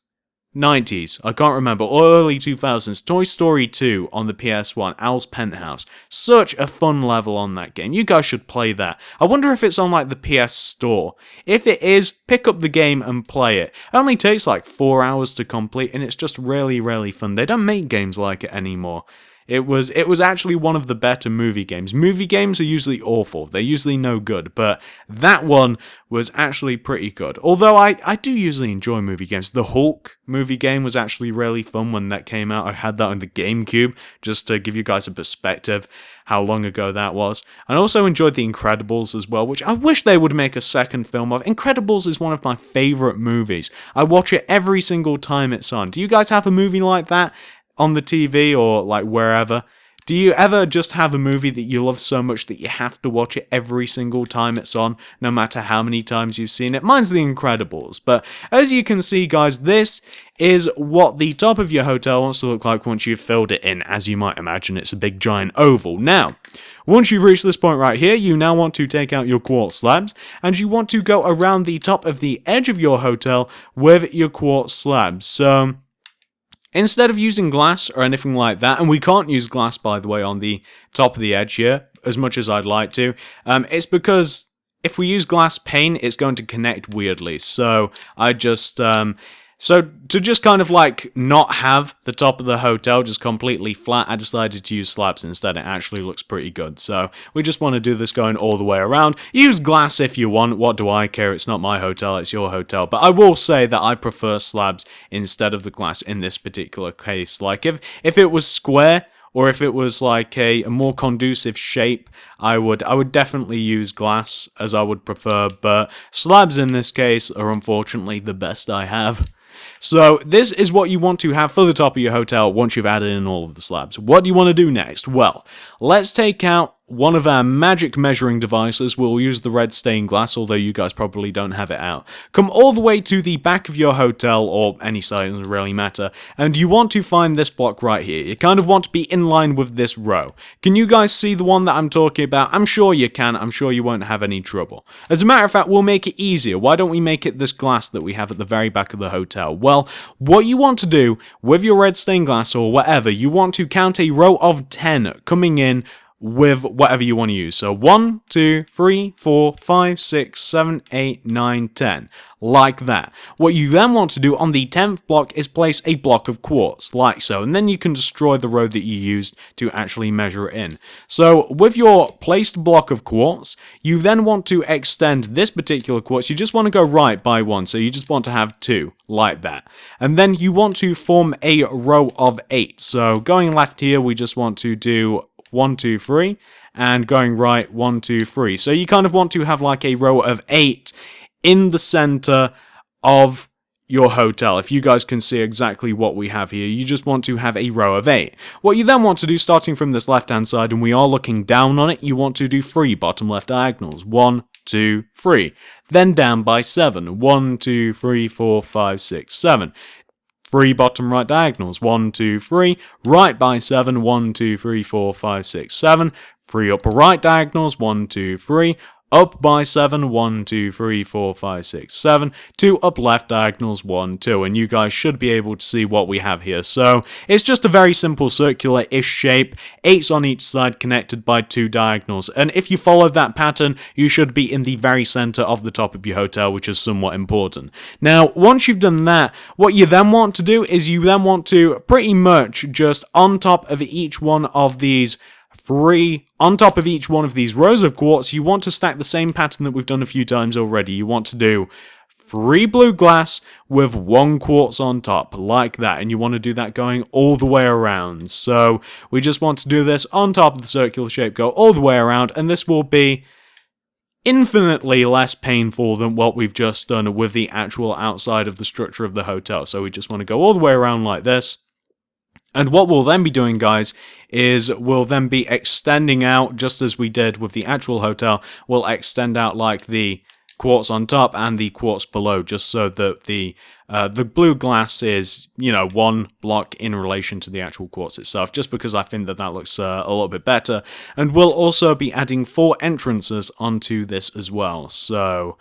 90s, I can't remember, or early 2000s, Toy Story 2 on the PS1, Owl's Penthouse. Such a fun level on that game. You guys should play that. I wonder if it's on like the PS Store. If it is, pick up the game and play it. It only takes like 4 hours to complete, and it's just really, really fun. They don't make games like it anymore. It was actually one of the better movie games. Movie games are usually awful. They're usually no good, but that one was actually pretty good. Although I do usually enjoy movie games. The Hulk movie game was actually really fun when that came out. I had that on the GameCube, just to give you guys a perspective how long ago that was. I also enjoyed The Incredibles as well, which I wish they would make a second film of. Incredibles is one of my favourite movies. I watch it every single time it's on. Do you guys have a movie like that on the TV or like wherever? Do you ever just have a movie that you love so much that you have to watch it every single time it's on, no matter how many times you've seen it? Mine's The Incredibles, but as you can see, guys, this is what the top of your hotel wants to look like once you've filled it in. As you might imagine, it's a big giant oval. Now, once you've reached this point right here, you now want to take out your quartz slabs, and you want to go around the top of the edge of your hotel with your quartz slabs. So instead of using glass or anything like that, and we can't use glass, by the way, on the top of the edge here, as much as I'd like to, it's because if we use glass pane, it's going to connect weirdly. So I just, so to just kind of like not have the top of the hotel just completely flat, I decided to use slabs instead. It actually looks pretty good. So we just want to do this going all the way around. Use glass if you want. What do I care? It's not my hotel, it's your hotel. But I will say that I prefer slabs instead of the glass in this particular case. Like if it was square, or if it was like a more conducive shape, I would definitely use glass as I would prefer, but slabs in this case are unfortunately the best I have. So this is what you want to have for the top of your hotel once you've added in all of the slabs. What do you want to do next? Well, let's take out one of our magic measuring devices. We'll use the red stained glass, although you guys probably don't have it out. Come all the way to the back of your hotel, or any side, doesn't really matter, and you want to find this block right here. You kind of want to be in line with this row. Can you guys see the one that I'm talking about? I'm sure you can. I'm sure you won't have any trouble. As a matter of fact, we'll make it easier. Why don't we make it this glass that we have at the very back of the hotel? Well, what you want to do with your red stained glass or whatever, you want to count a row of 10 coming in with whatever you want to use. So 1, 2, 3, 4, 5, 6, 7, 8, 9, 10. Like that. What you then want to do on the 10th block is place a block of quartz, like so, and then you can destroy the row that you used to actually measure it in. So with your placed block of quartz, you then want to extend this particular quartz. You just want to go right by one, so you just want to have 2, like that. And then you want to form a row of 8. So going left here, we just want to do 1, 2, 3, and going right, 1, 2, 3. So you kind of want to have like a row of 8 in the center of your hotel. If you guys can see exactly what we have here, you just want to have a row of 8. What you then want to do, starting from this left-hand side, and we are looking down on it, you want to do 3 bottom left diagonals. 1, 2, 3. Then down by 7. 1, 2, 3, 4, 5, 6, 7. 3 bottom right diagonals. 1, 2, 3. Right by 7. 1, 2, 3, 4, 5, 6, 7. 3 upper right diagonals. 1, 2, 3. Up by 7, 1, 2, 3, 4, 5, 6, 7, 2 up left diagonals, 1, 2, and you guys should be able to see what we have here. So it's just a very simple circular-ish shape, 8s on each side connected by 2 diagonals, and if you follow that pattern, you should be in the very center of the top of your hotel, which is somewhat important. Now, once you've done that, what you then want to do is you then want to pretty much just on top of each one of these on top of each one of these rows of quartz, you want to stack the same pattern that we've done a few times already. You want to do 3 blue glass with 1 quartz on top, like that, and you want to do that going all the way around. So we just want to do this on top of the circular shape, go all the way around, and this will be infinitely less painful than what we've just done with the actual outside of the structure of the hotel. So we just want to go all the way around like this. And what we'll then be doing, guys, is we'll then be extending out, just as we did with the actual hotel, we'll extend out like the quartz on top and the quartz below, just so that the blue glass is, 1 block in relation to the actual quartz itself, just because I think that that looks a little bit better. And we'll also be adding 4 entrances onto this as well. So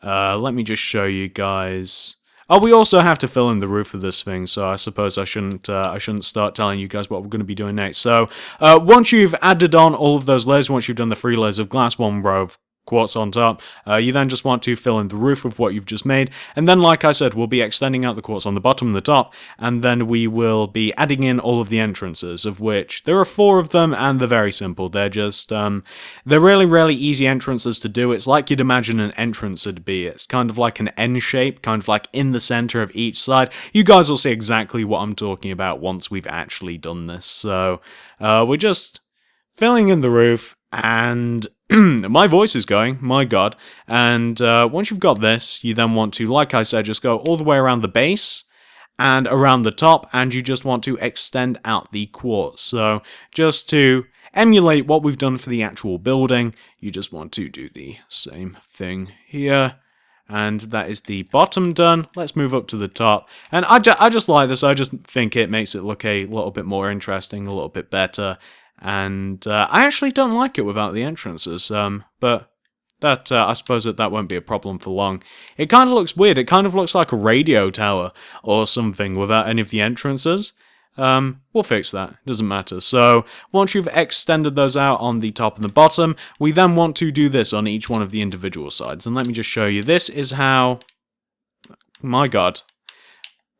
let me just show you guys. Oh, we also have to fill in the roof of this thing, so I suppose I shouldn't start telling you guys what we're going to be doing next. So once you've added on all of those layers, once you've done the 3 layers of glass, 1 row of quartz on top. You then just want to fill in the roof of what you've just made, and then, like I said, we'll be extending out the quartz on the bottom and the top, and then we will be adding in all of the entrances, of which there are 4 of them, and they're very simple. They're just, they're really, really easy entrances to do. It's like you'd imagine an entrance would be. It's kind of like an N shape, kind of like in the center of each side. You guys will see exactly what I'm talking about once we've actually done this. So, we're just filling in the roof, and my voice is going, my god. And once you've got this, you then want to, like I said, just go all the way around the base and around the top, and you just want to extend out the quartz. So just to emulate what we've done for the actual building, you just want to do the same thing here. And that is the bottom done. Let's move up to the top. And I just like this. I just think it makes it look a little bit more interesting, a little bit better. And I actually don't like it without the entrances, but that I suppose that won't be a problem for long. It kind of looks weird. It kind of looks like a radio tower or something without any of the entrances. We'll fix that. Doesn't matter. So once you've extended those out on the top and the bottom, we then want to do this on each one of the individual sides. And let me just show you. This is how... My god.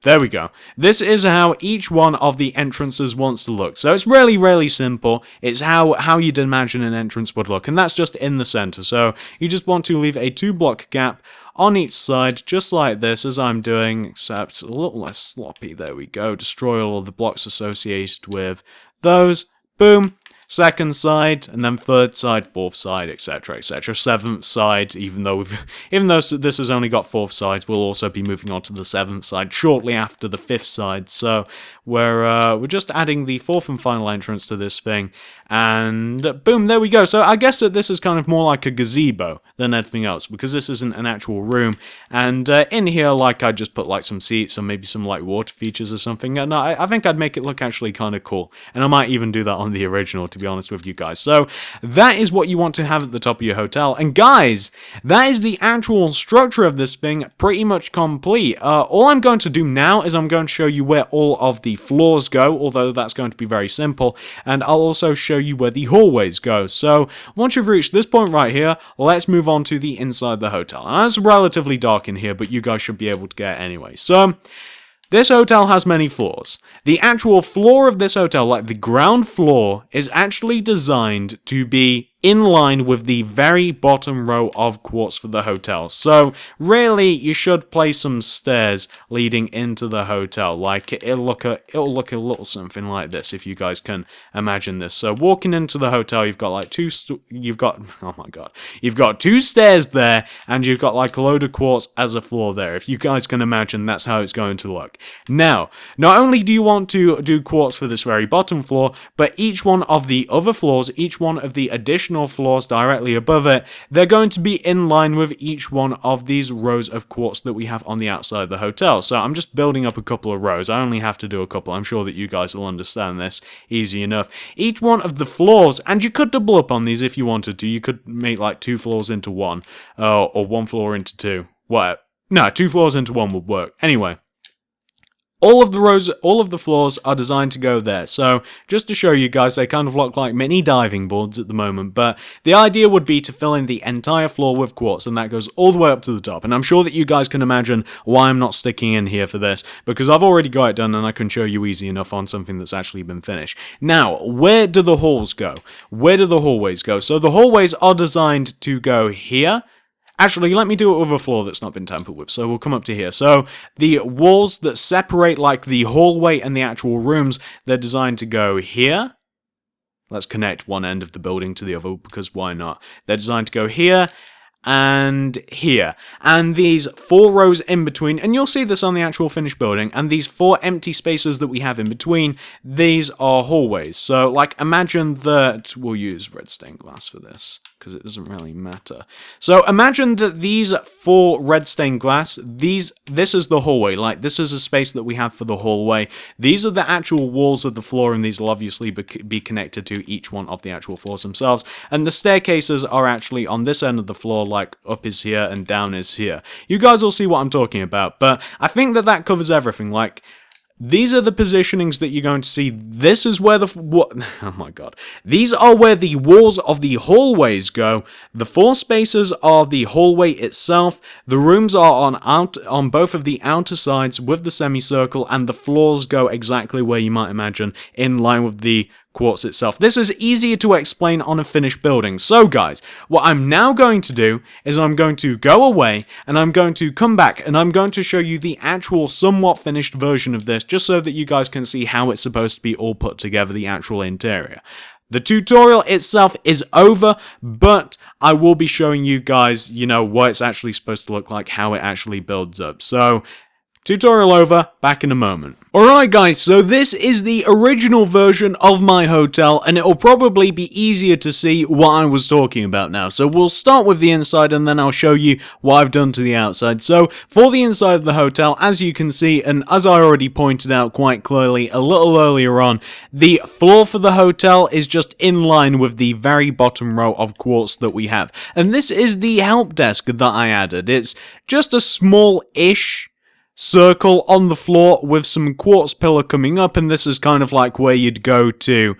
There we go. This is how each one of the entrances wants to look. So it's really, really simple. It's how you'd imagine an entrance would look. And that's just in the center. So you just want to leave a 2-block gap on each side, just like this, as I'm doing, except a little less sloppy. There we go. Destroy all of the blocks associated with those. Boom. Second side, and then third side, fourth side, etc., etc. Seventh side, even though this has only got 4 sides, we'll also be moving on to the 7th side shortly after the 5th side. So we're just adding the 4th and final entrance to this thing, and boom, there we go. So I guess that this is kind of more like a gazebo than anything else, because this isn't an actual room. And in here, like, I just put like some seats or maybe some like water features or something. And I think I'd make it look actually kind of cool, and I might even do that on the original, to be honest with you guys. So that is what you want to have at the top of your hotel. And guys, that is the actual structure of this thing pretty much complete. All I'm going to do now is I'm going to show you where all of the floors go, although that's going to be very simple, and I'll also show you where the hallways go. So once you've reached this point right here, let's move on to the inside of the hotel. And it's relatively dark in here, but you guys should be able to get it anyway. So this hotel has many floors. The actual floor of this hotel, like the ground floor, is actually designed to be in line with the very bottom row of quartz for the hotel. So really, you should place some stairs leading into the hotel. Like it'll look a little something like this, if you guys can imagine this. So walking into the hotel, you've got like you've got 2 stairs there, and you've got like a load of quartz as a floor there. If you guys can imagine, that's how it's going to look. Now, not only do you want to do quartz for this very bottom floor, but each one of the other floors, each one of the additional floors directly above it, they're going to be in line with each one of these rows of quartz that we have on the outside of the hotel. So I'm just building up a couple of rows. I only have to do a couple. I'm sure that you guys will understand this easy enough. Each one of the floors, and you could double up on these if you wanted to. You could make like 2 floors into 1, or 1 floor into 2. What? No, 2 floors into 1 would work. Anyway. All of the floors are designed to go there. So just to show you guys, they kind of look like mini diving boards at the moment, but the idea would be to fill in the entire floor with quartz, and that goes all the way up to the top. And I'm sure that you guys can imagine why I'm not sticking in here for this, because I've already got it done and I can show you easy enough on something that's actually been finished. Now, where do the halls go? Where do the hallways go? So the hallways are designed to go here. Actually, let me do it with a floor that's not been tampered with, so we'll come up to here. So, the walls that separate, like, the hallway and the actual rooms, they're designed to go here. Let's connect one end of the building to the other, because why not? They're designed to go here and here. And these 4 rows in between, and you'll see this on the actual finished building, and these 4 empty spaces that we have in between, these are hallways. So, like, imagine that we'll use red stained glass for this, because it doesn't really matter. So imagine that these 4 red stained glass, this is the hallway. Like, this is a space that we have for the hallway. These are the actual walls of the floor, and these will obviously be connected to each one of the actual floors themselves. And the staircases are actually on this end of the floor, like up is here and down is here. You guys will see what I'm talking about, but I think that covers everything. Like, these are the positionings that you're going to see. This is where oh my god. These are where the walls of the hallways go. The 4 spaces are the hallway itself. The rooms are on both of the outer sides with the semicircle, and the floors go exactly where you might imagine, in line with the quartz itself. This is easier to explain on a finished building. So guys, what I'm now going to do is I'm going to go away and I'm going to come back and I'm going to show you the actual somewhat finished version of this, just so that you guys can see how it's supposed to be all put together, the actual interior. The tutorial itself is over, but I will be showing you guys, what it's actually supposed to look like, how it actually builds up. So, tutorial over, back in a moment. Alright guys, so this is the original version of my hotel, and it'll probably be easier to see what I was talking about now. So we'll start with the inside and then I'll show you what I've done to the outside. So for the inside of the hotel, as you can see, and as I already pointed out quite clearly a little earlier on, the floor for the hotel is just in line with the very bottom row of quartz that we have. And this is the help desk that I added. It's just a small-ish circle on the floor with some quartz pillar coming up, and this is kind of like where you'd go to,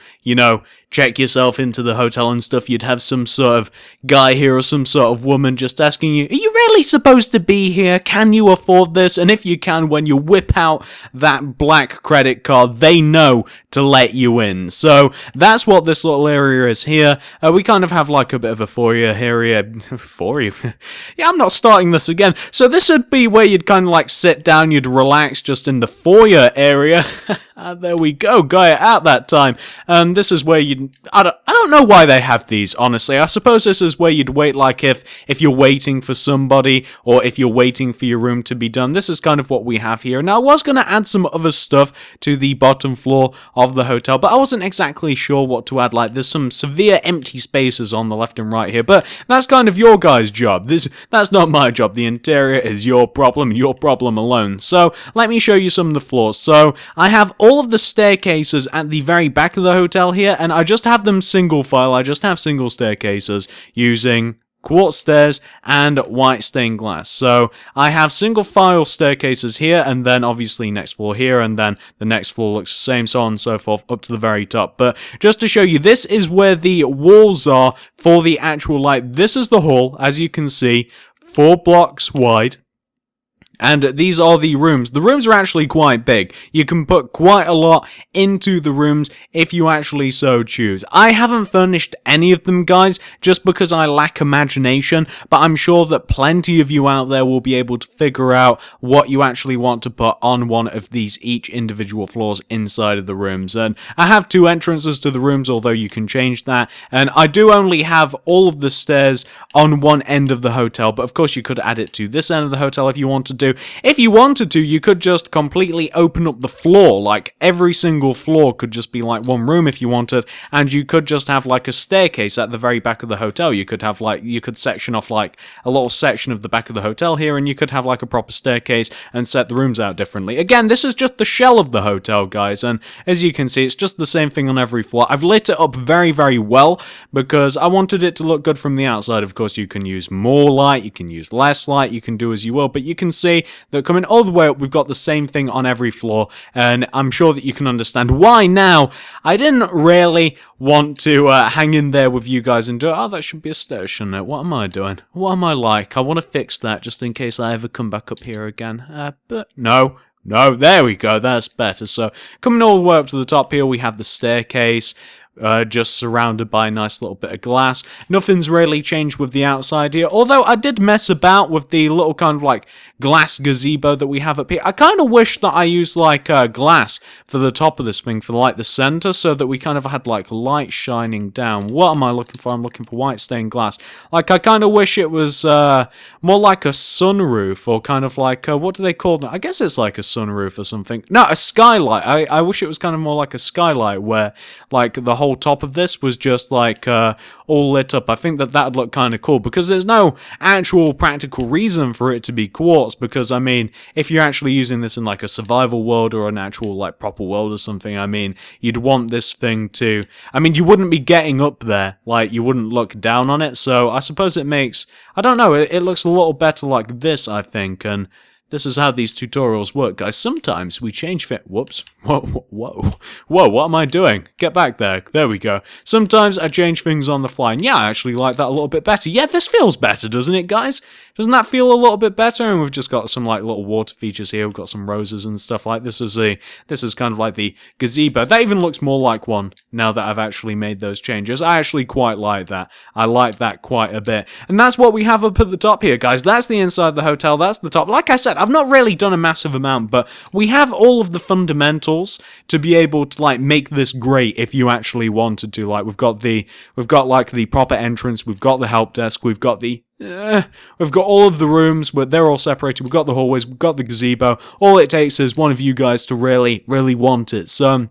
check yourself into the hotel and stuff. You'd have some sort of guy here or some sort of woman just asking you, are you really supposed to be here? Can you afford this? And if you can, when you whip out that black credit card, they know to let you in. So that's what this little area is here. We kind of have like a bit of a foyer here. Foyer? Yeah, I'm not starting this again. So this would be where you'd kind of like sit down, you'd relax just in the foyer area. There we go, got it out that time. And this is where you'd, I don't know why they have these, honestly. I suppose this is where you'd wait, like if you're waiting for somebody, or if you're waiting for your room to be done. This is kind of what we have here. Now, I was going to add some other stuff to the bottom floor of the hotel, but I wasn't exactly sure what to add. Like, there's some severe empty spaces on the left and right here, but that's kind of your guys' job. That's not my job. The interior is your problem alone. So, let me show you some of the floors. So, I have all of the staircases at the very back of the hotel here, and I just have them single file. I just have single staircases using quartz stairs and white stained glass. So I have single file staircases here, and then obviously next floor here, and then the next floor looks the same, so on and so forth up to the very top. But just to show you, this is where the walls are for the actual light. This is the hall, as you can see, 4 blocks wide. And these are the rooms. The rooms are actually quite big. You can put quite a lot into the rooms if you actually so choose. I haven't furnished any of them, guys, just because I lack imagination, but I'm sure that plenty of you out there will be able to figure out what you actually want to put on one of these each individual floors inside of the rooms. And I have 2 entrances to the rooms, although you can change that. And I do only have all of the stairs on one end of the hotel, but of course you could add it to this end of the hotel if you wanted to. If you wanted to, you could just completely open up the floor. Like, every single floor could just be like one room if you wanted, and you could just have like a staircase at the very back of the hotel. You could have like, you could section off like a little section of the back of the hotel here, and you could have like a proper staircase and set the rooms out differently. Again, this is just the shell of the hotel, guys, and as you can see, it's just the same thing on every floor. I've lit it up very, very well because I wanted it to look good from the outside. Of course, you can use more light, you can use less light, you can do as you will, but you can see that coming all the way up, we've got the same thing on every floor, and I'm sure that you can understand why now. I didn't really want to hang in there with you guys and do, oh, that should be a stair, shouldn't it? What am I doing? What am I like? I want to fix that just in case I ever come back up here again, but no, there we go, that's better. So, coming all the way up to the top here, we have the staircase, just surrounded by a nice little bit of glass. Nothing's really changed with the outside here, although I did mess about with the little kind of like glass gazebo that we have up here. I kind of wish that I used like glass for the top of this thing, for like the center, so that we kind of had like light shining down. What am I looking for? I'm looking for white stained glass. Like, I kind of wish it was more like a sunroof, or kind of like, what do they call them? I guess it's like a sunroof or something. No, a skylight. I wish it was kind of more like a skylight, where like the whole top of this was just like all lit up. I think that would look kind of cool, because there's no actual practical reason for it to be quartz, because I mean, if you're actually using this in like a survival world or an actual like proper world or something, I mean, you'd want this thing to, I mean, you wouldn't be getting up there, like you wouldn't look down on it, so I suppose it makes, I don't know, it looks a little better like this, I think, and this is how these tutorials work, guys. Sometimes we change whoops. Whoa, what am I doing? Get back there. There we go. Sometimes I change things on the fly, and yeah, I actually like that a little bit better. Yeah, this feels better, doesn't it, guys? Doesn't that feel a little bit better? And we've just got some, like, little water features here. We've got some roses and stuff like this. This is kind of like the gazebo. That even looks more like one now that I've actually made those changes. I actually quite like that. I like that quite a bit. And that's what we have up at the top here, guys. That's the inside of the hotel. That's the top. Like I said, I've not really done a massive amount, but we have all of the fundamentals to be able to, like, make this great if you actually wanted to. Like, we've got like the proper entrance, we've got the help desk, we've got all of the rooms, but they're all separated. We've got the hallways, we've got the gazebo. All it takes is one of you guys to really, really want it. So,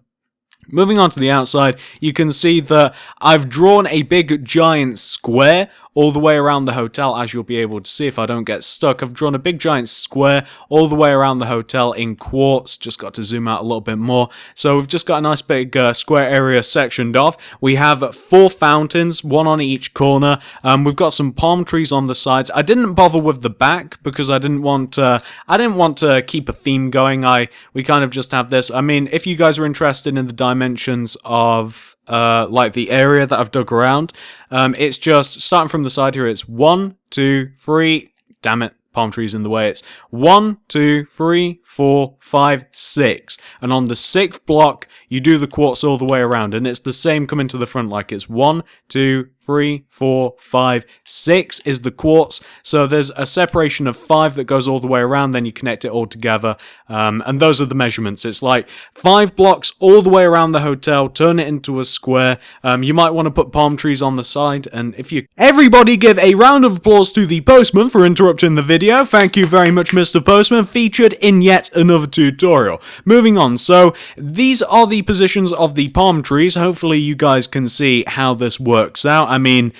moving on to the outside, you can see that I've drawn a big giant square all the way around the hotel, as you'll be able to see if I don't get stuck. I've drawn a big giant square all the way around the hotel in quartz. Just got to zoom out a little bit more. So we've just got a nice big square area sectioned off. We have 4 fountains, 1 on each corner. We've got some palm trees on the sides. I didn't bother with the back because I didn't want to keep a theme going. We kind of just have this. I mean, if you guys are interested in the dimensions of like the area that I've dug around, it's just starting from the side here. It's 1, 2, 3. Damn it, palm trees in the way. It's 1, 2, 3, 4, 5, 6. And on the 6th block, you do the quartz all the way around, and it's the same coming to the front. Like it's 1, 2, 3, 4, 5, 6 is the quartz. So there's a separation of 5 that goes all the way around, then you connect it all together. And those are the measurements. It's like 5 blocks all the way around the hotel, turn it into a square. You might want to put palm trees on the side, and if you... Everybody give a round of applause to the postman for interrupting the video. Thank you very much, Mr. Postman, featured in yet another tutorial. Moving on, so these are the positions of the palm trees. Hopefully you guys can see how this works out. I mean,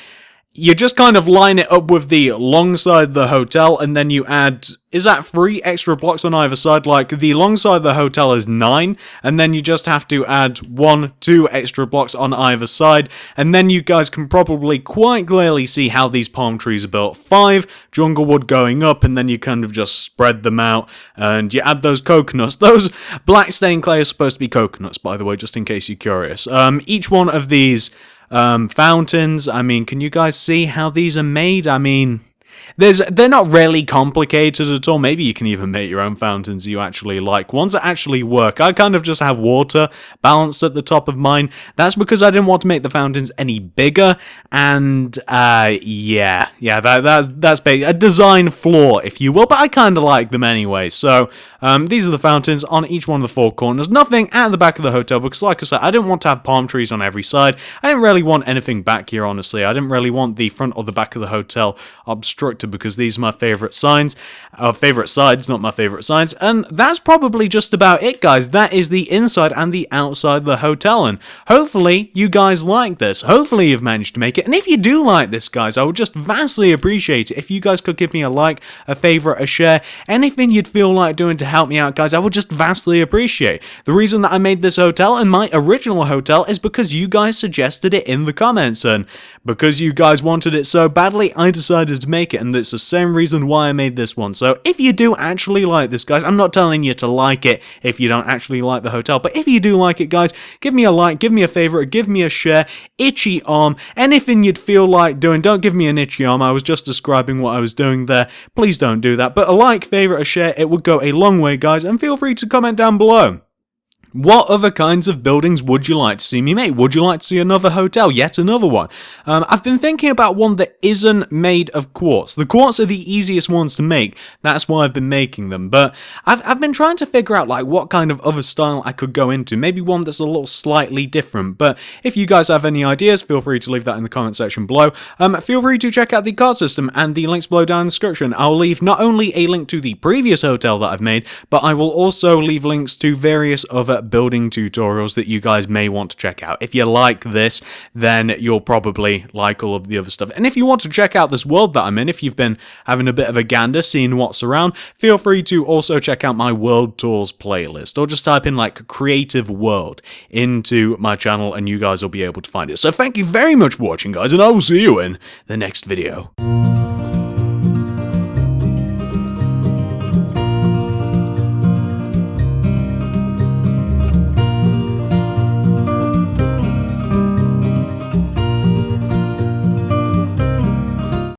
you just kind of line it up with the long side of the hotel, and then you add, is that 3 extra blocks on either side? Like, the long side of the hotel is 9, and then you just have to add 1, 2 extra blocks on either side, and then you guys can probably quite clearly see how these palm trees are built. 5 jungle wood going up, and then you kind of just spread them out, and you add those coconuts. Those black stained clay are supposed to be coconuts, by the way, just in case you're curious. Each one of these fountains, I mean, can you guys see how these are made? I mean, they're not really complicated at all. Maybe you can even make your own fountains you actually like, ones that actually work. I kind of just have water balanced at the top of mine. That's because I didn't want to make the fountains any bigger, and yeah, that's a design flaw, if you will, but I kind of like them anyway. So these are the fountains on each one of the 4 corners. Nothing at the back of the hotel, because like I said, I didn't want to have palm trees on every side. I didn't really want anything back here, honestly. I didn't really want the front or the back of the hotel obstructed, because these are my favorite sides, not my favorite sides. And that's probably just about it, guys. That is the inside and the outside of the hotel, and hopefully you guys like this. Hopefully you've managed to make it, and if you do like this, guys, I would just vastly appreciate it if you guys could give me a like, a favorite, a share, anything you'd feel like doing to help me out, guys. I would just vastly appreciate. The reason that I made this hotel and my original hotel is because you guys suggested it in the comments, and because you guys wanted it so badly, I decided to make it, and it's the same reason why I made this one. So if you do actually like this, guys, I'm not telling you to like it if you don't actually like the hotel, but if you do like it, guys, give me a like, give me a favorite, give me a share, itchy arm, anything you'd feel like doing. Don't give me an itchy arm, I was just describing what I was doing there. Please don't do that, but a like, favorite, a share, it would go a long way, guys, and feel free to comment down below. What other kinds of buildings would you like to see me make? Would you like to see another hotel? Yet another one. I've been thinking about one that isn't made of quartz. The quartz are the easiest ones to make. That's why I've been making them. But I've been trying to figure out like what kind of other style I could go into. Maybe one that's a little slightly different. But if you guys have any ideas, feel free to leave that in the comment section below. Feel free to check out the card system and the links below down in the description. I'll leave not only a link to the previous hotel that I've made, but I will also leave links to various other building tutorials that you guys may want to check out. If you like this, then you'll probably like all of the other stuff. And if you want to check out this world that I'm in, if you've been having a bit of a gander, seeing what's around, feel free to also check out my world tours playlist, or just type in like creative world into my channel and you guys will be able to find it. So thank you very much for watching, guys, and I will see you in the next video.